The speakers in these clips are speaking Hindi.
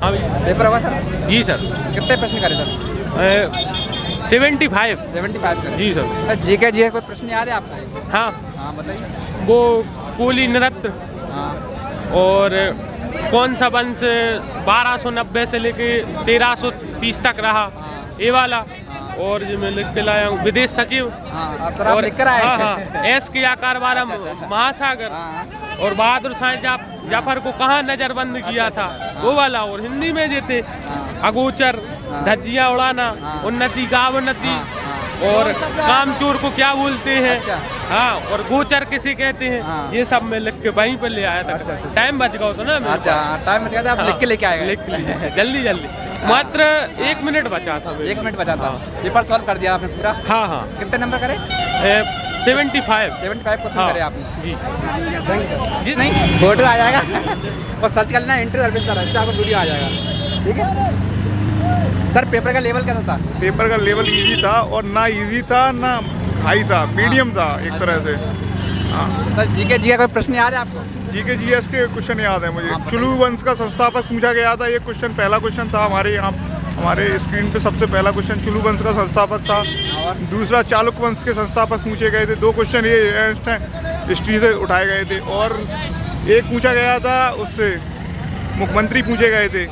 हाँ पेपर होगा सर? जी सर। कितने प्रश्न करे सर? 75। 75 करे। जी सर। जीके जी कोई प्रश्न याद है आपको? हाँ, हाँ बताइए। वो कोली नृत्य हाँ और कौन सा वंश 1290 से लेके 1330 तक रहा, ये वाला। और जो मैं लिख के लाया हूँ विदेश सचिव। हाँ सर, आप लिख कर आए? हाँ हाँ, एस के आकार वाला महासागर। और बहादुर शाह जाफर को कहाँ नजरबंद किया था, वो वाला। और हिंदी में जो थे अगोचर, धज्जियाँ उड़ाना, उन्नति का अवनति, और कामचोर को क्या बोलते हैं, हाँ, और गोचर किसे कहते हैं, ये सब मैं लिख के वहीं पर ले आया था। टाइम बच गया तो ना। अच्छा, टाइम बच गया था, आप लिख के लेके आए? लिख के जल्दी जल्दी, मात्र 1 मिनट बचा था। 1 मिनट बचा था। पेपर सॉल्व कर दिया आपने पूरा? हाँ हाँ। कितने नंबर करे? 75 क्वेश्चन करे आपने? जी जी। नहीं, फोटो आ जाएगा और सर्च कर लेना इंटरव्यू सर्विस सर, इससे आपको वीडियो आ जाएगा। ठीक है सर। पेपर का लेवल कैसा था? पेपर का लेवल इजी था, और ना इजी था ना हाई था, मीडियम था एक तरह से। हाँ सर, जीके जी का कोई प्रश्न याद है आपको? जीके जीएस के क्वेश्चन याद है मुझे। चुलू वंश का संस्थापक पूछा गया था, ये क्वेश्चन पहला क्वेश्चन था हमारे यहाँ। हमारे स्क्रीन पे सबसे पहला क्वेश्चन चुलू वंश का संस्थापक था। दूसरा चालुक्य वंश के संस्थापक पूछे गए थे। 2 क्वेश्चन ये हिस्ट्री से उठाए गए थे, और एक पूछा गया था उससे मुख्यमंत्री पूछे गए थे।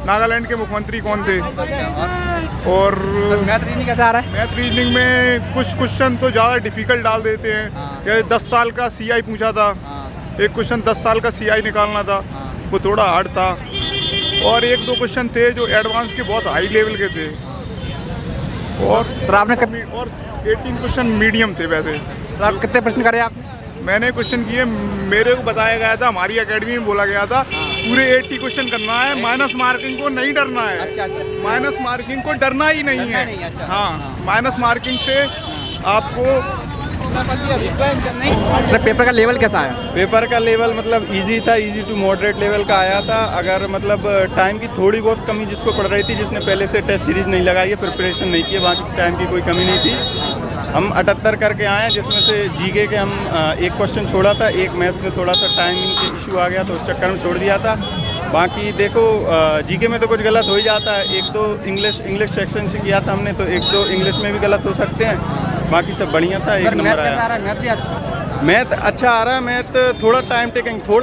नागालैंड के मुख्यमंत्री कौन थे? और मैथ रीजनिंग कैसा आ रहा है? मैथ रीजनिंग में कुछ क्वेश्चन तो ज़्यादा डिफिकल्ट डाल देते हैं। जैसे 10 साल का सीआई पूछा था, एक क्वेश्चन 10 साल का सीआई निकालना था, वो थोड़ा हार्ड था। और 1-2 क्वेश्चन थे जो एडवांस के बहुत हाई लेवल के थे। और सर आपने 18 क्वेश्चन मीडियम थे वैसे। सर आप कितने प्रश्न करे आपने? मैंने क्वेश्चन किए, मेरे को बताया गया था, हमारी एकेडमी में बोला गया था पूरे 80 क्वेश्चन करना है, माइनस मार्किंग को नहीं डरना है। अच्छा। माइनस मार्किंग को डरना ही नहीं है। अच्छा। हाँ, माइनस मार्किंग से आपको। सर पेपर का लेवल कैसा आया? पेपर का लेवल मतलब इजी था, इजी टू मॉडरेट लेवल का आया था। अगर मतलब टाइम की थोड़ी बहुत कमी जिसको पड़ रही थी, जिसने पहले से टेस्ट सीरीज नहीं लगाई है, प्रिपरेशन नहीं की है, बाकी टाइम की कोई कमी नहीं थी। हम 78 करके आए हैं, जिसमें से जीके के हम 1 क्वेश्चन छोड़ा था, 1 मैथ्स में थोड़ा सा टाइमिंग से इशू आ गया तो उस चक्कर में छोड़ दिया था। बाकी देखो जीके में तो कुछ गलत हो ही जाता है। 1-2 इंग्लिश सेक्शन से किया था हमने, तो 1-2 इंग्लिश में भी गलत हो सकते हैं। बाकी सब बढ़िया था, 1 नंबर आया। मैथ भी अच्छा? मैथ अच्छा आ रहा है। मैथ थोड़ा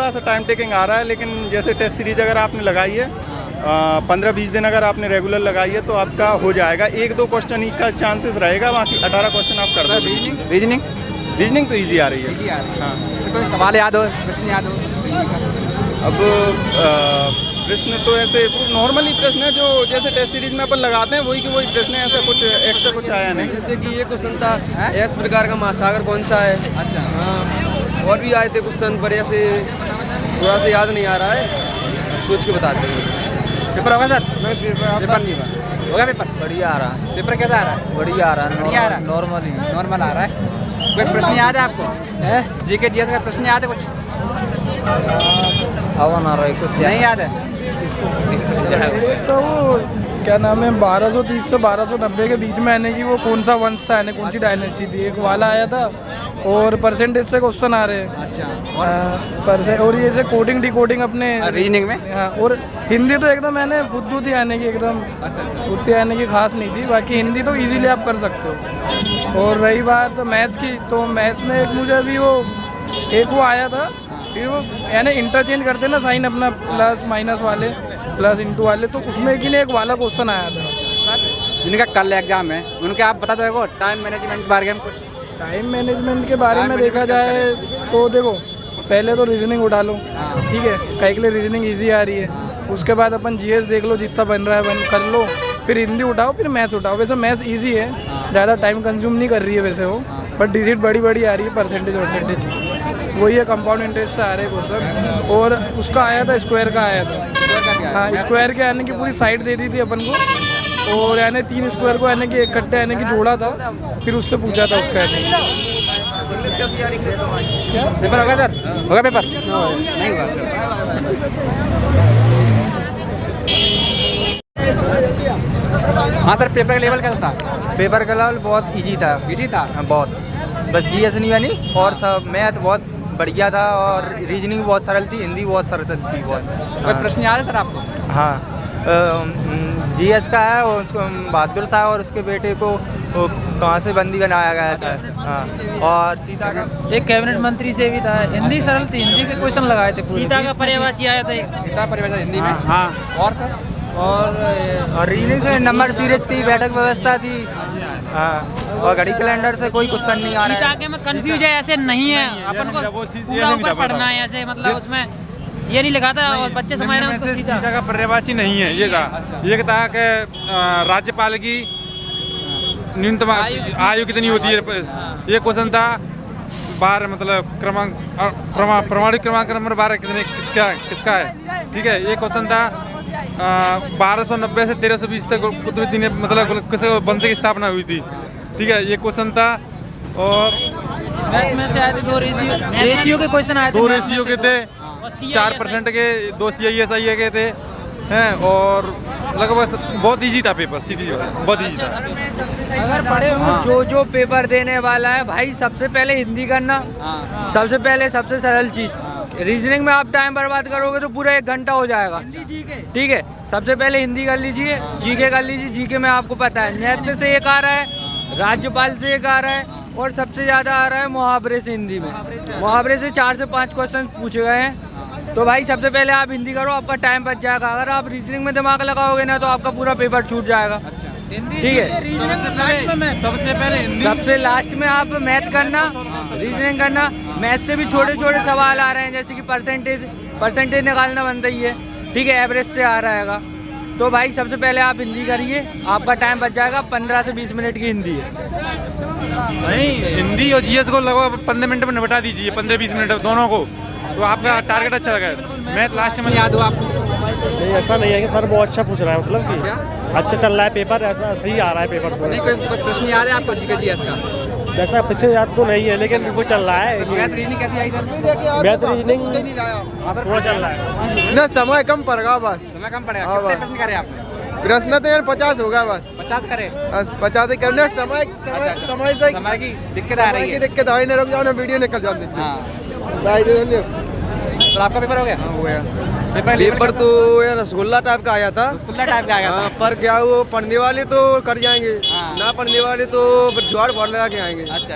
सा टाइम टेकिंग आ रहा है, लेकिन जैसे टेस्ट सीरीज अगर आपने लगाई है 15-20 दिन अगर आपने रेगुलर लगाई है तो आपका हो जाएगा। 1-2 क्वेश्चन ही का चांसेस रहेगा, बाकी 18 क्वेश्चन आप कर दो। रीजनिंग तो ईजी आ रही है। हाँ, कोई सवाल याद हो, प्रश्न याद हो? अब प्रश्न तो ऐसे नॉर्मली प्रश्न है जो जैसे टेस्ट सीरीज में अपन लगाते हैं वही प्रश्न है, ऐसा कुछ एक्स्ट्रा कुछ आया नहीं। जैसे कि ये क्वेश्चन था, इस प्रकार का महासागर कौन सा है। अच्छा। हाँ, और भी आए थे क्वेश्चन पर, ऐसे थोड़ा सा याद नहीं आ रहा है, सोच के बताते हैं। पेपर होगा सर? पेपर नहीं होगा। पेपर बढ़िया आ रहा है। पेपर कैसा आ रहा है? बढ़िया आ रहा है। बढ़िया आ रहा है? नॉर्मल आ रहा है। कोई प्रश्न याद है आपको? जीके जीएस का प्रश्न याद है कुछ? हवा ना रहा कुछ नहीं याद है? तो वो क्या नाम है 1230 से 1290 के बीच में आने की वो कौन सा वंश था, यानी कौन सी डायनेस्टी थी, एक वाला आया था। और परसेंटेज से क्वेश्चन आ रहे हैं। अच्छा। और ये से कोडिंग डिकोडिंग अपने रीजनिंग में। हाँ, और हिंदी तो एकदम मैंने फुद्दू थी आने की, एकदम उतनी आने की खास नहीं थी। बाकी हिंदी तो इजीली आप कर सकते हो। और रही बात मैथ्स की, तो मैथ्स में एक मुझे अभी वो आया था, फिर वो यानी इंटरचेंज करते ना साइन अपना, प्लस माइनस वाले, प्लस इंटू वाले, तो उसमें कि एक वाला क्वेश्चन आया था। जिनका कल एग्जाम है उनके आप बता दो टाइम मैनेजमेंट के बारे में कुछ। टाइम मैनेजमेंट के बारे में देखा जाए तो देखो, पहले तो रीजनिंग उठा लो, ठीक है, कहीं के लिए रीजनिंग ईजी आ रही है। उसके बाद अपन जीएस देख लो, जितना बन रहा है कर लो, फिर हिंदी उठाओ, फिर मैथ्स उठाओ। वैसे मैथ्स ईजी है, ज़्यादा टाइम कंज्यूम नहीं कर रही है वैसे वो, बट डिजिट बड़ी आ रही है, परसेंटेज वही है, कंपाउंड इंटरेस्ट से आ रहे हैं क्वेश्चन। और उसका आया था, स्क्वायर का आया था। हाँ, स्क्वायर के आने की पूरी साइड दे दी थी अपन को, और यानी 3 स्क्वायर को यानी कि इकट्ठे यानी कि जोड़ा था, फिर उससे पूछा था उसका। पेपर होगा सर? होगा पेपर? नहीं होगा। हाँ सर, पेपर का लेवल कैसा था? पेपर का लेवल बहुत इजी था। इजी था? बहुत, बस जीएस नहीं बनी, और सब मैथ बहुत बढ़िया था, और रीजनिंग बहुत सरल थी, हिंदी बहुत सरल थी बहुत। कोई प्रश्न याद है सर आपको? हाँ जीएस का है, और उसको बहादुर शाह और उसके बेटे को वो कहाँ से बंदी बनाया गया था। हाँ, और सीता का एक कैबिनेट मंत्री से भी था। हिंदी सरल थी, हिंदी के क्वेश्चन लगाए थे। सीता का पर्यायवाची आया था एक। सीता परिभाषा हिंदी में। हाँ। और सर और रीजनिंग से नंबर सीरीज की बैठक व्यवस्था थी। हाँ, और घड़ी कैलेंडर से कोई क्वेश्चन नहीं आ रहा सीता है। के में कंफ्यूज है, ऐसे नहीं है अपन को पूरा ऊपर पढ़ना है ऐसे, मतलब उसमें ये नहीं लिखा था और बच्चे समझ रहे हैं उसको सीता। सीता का पर्यायवाची नहीं है, ये था कि राज्यपाल की न्यूनतम आयु कितनी होती है, ये क्वेश्चन था। 12 मतलब प्रमाणिक क्रमांक नंबर 12 किसका है, ठीक है। ये क्वेश्चन था 1290 से 1320 तक कुतुबुद्दीन दिन मतलब किसी वंश की स्थापना हुई थी, ठीक है, ये क्वेश्चन था। और मैथ में से आए थे 2 रेशियो के क्वेश्चन आए थे। 2 रेशियो के थे, 4% के, 2 CISI के थे हैं, और लगभग बहुत इजी था पेपर, सीधी बहुत इजी था। अगर पढ़े जो जो पेपर देने वाला है भाई, सबसे पहले हिंदी करना, सबसे पहले सबसे सरल चीज। रीजनिंग में आप टाइम बर्बाद करोगे तो पूरा 1 घंटा हो जाएगा, ठीक है। सबसे पहले हिंदी कर लीजिए, जीके कर लीजिए। जीके में आपको पता है नेत्र से एक आ रहा है, राज्यपाल से एक आ रहा है, और सबसे ज़्यादा आ रहा है मुहावरे से। हिंदी में मुहावरे से 4 से 5 क्वेश्चन पूछे गए हैं। तो भाई सबसे पहले आप हिंदी करो, आपका टाइम बच जाएगा। अगर आप रीजनिंग में दिमाग लगाओगे ना तो आपका पूरा पेपर छूट जाएगा, ठीक है। सबसे लास्ट में आप मैथ करना, रीजनिंग करना। मैथ से भी छोटे छोटे सवाल आ रहे हैं, जैसे कि परसेंटेज निकालना बनता ही है, ठीक है, एवरेज से आ रहेगा। तो भाई सबसे पहले आप हिंदी करिए, आपका टाइम बच जाएगा। 15 से 20 मिनट की हिंदी है। नहीं, हिंदी और जीएस को लगभग 15 मिनट में निपटा दीजिए, 15-20 मिनट दोनों को, तो आपका टारगेट अच्छा लगा। मैथ लास्ट में याद हो आपको? नहीं, ऐसा नहीं है कि सर बहुत अच्छा पूछ रहा है, मतलब कि अच्छा चल रहा है पेपर, ऐसा सही आ रहा है पेपर। नहीं, कोई प्रश्न याद है आपको जीएस का? वैसा पीछे याद तो नहीं है, लेकिन वो चल रहा है। मैथ रीजनिंग कैसी आई सर? मैथ रीजनिंग थोड़ा चल रहा है ना, समय कम पड़ेगा बस। समय कम पड़ेगा। कितने प्रश्न करे आपने? प्रश्न तो यार 50 होगा बस। 50 करे बस, 50 ही करना। समय की दिक्कत आ रही है। दिक्कत आई, नहीं रुक जाओ ना, वीडियो निकल जाती है। तो आपका पेपर हो गया? हो गया पेपर तो यार रसगुल्ला टाइप का आया था। रसगुल्ला टाइप का आया था। पर क्या वो पढ़ने वाले तो कर जाएंगे, ना पढ़ने वाले तो जुआड़ फाड़ लगा के आएंगे। अच्छा।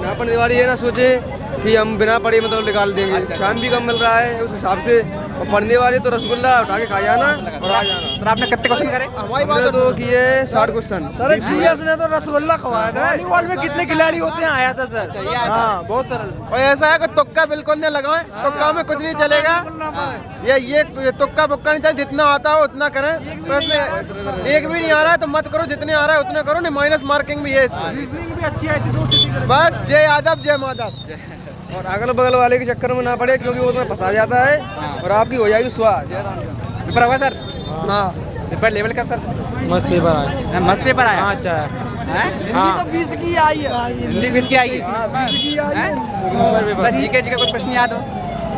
ना पढ़ने वाले ये ना सोचे कि हम बिना पढ़े मतलब निकाल देंगे। टाइम भी कम मिल रहा है उस हिसाब से, और पढ़ने वाले तो रसगुल्ला उठा के खा जाना और आ जाना। सर आपने कितने क्वेश्चन करे? हमने तो किए 60 क्वेश्चन। सर जीएस ने तो रसगुल्ला खवाया था। वॉलीबॉल में कितने खिलाड़ी होते हैं आया था सर। हाँ, बहुत सरल। और ऐसा है कि तुक्का बिल्कुल नहीं लगाएं, तुक्का में कुछ नहीं चलेगा। ये तुक्का बुक्का नहीं चले, जितना आता है उतना करें। प्रश्न एक भी नहीं आ रहा है तो मत करो, जितने आ रहा है उतने करो, नहीं माइनस मार्किंग भी है इसमें। रीजनिंग भी अच्छी आई थी। बस जय यादव जय माधव। और अगल बगल वाले के चक्कर में ना पड़े, क्योंकि वो उसमें फंसा जाता है और आपकी हो जाएगी स्वाद। पेपर होगा सर? हाँ। पेपर लेवल का सर? मस्त पेपर आया। मस्त पेपर आया। हाँ, अच्छा है। हिंदी तो 20 की आई है। हिंदी 20 की आएगी? 20 की आई है। सर जीके का कुछ प्रश्न याद हो?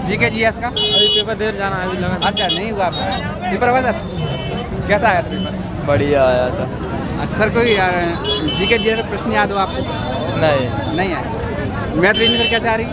जीके जीएस का? अभी पेपर देर जाना है, अभी लगा। अच्छा, नहीं हुआ आपका पेपर होगा सर? कैसा आया था पेपर? बढ़िया आया था। अच्छा सर, कोई जीके जीएस का प्रश्न याद हो आपको? नहीं नहीं है। मैथ रीजनिंग कैसे आ रही?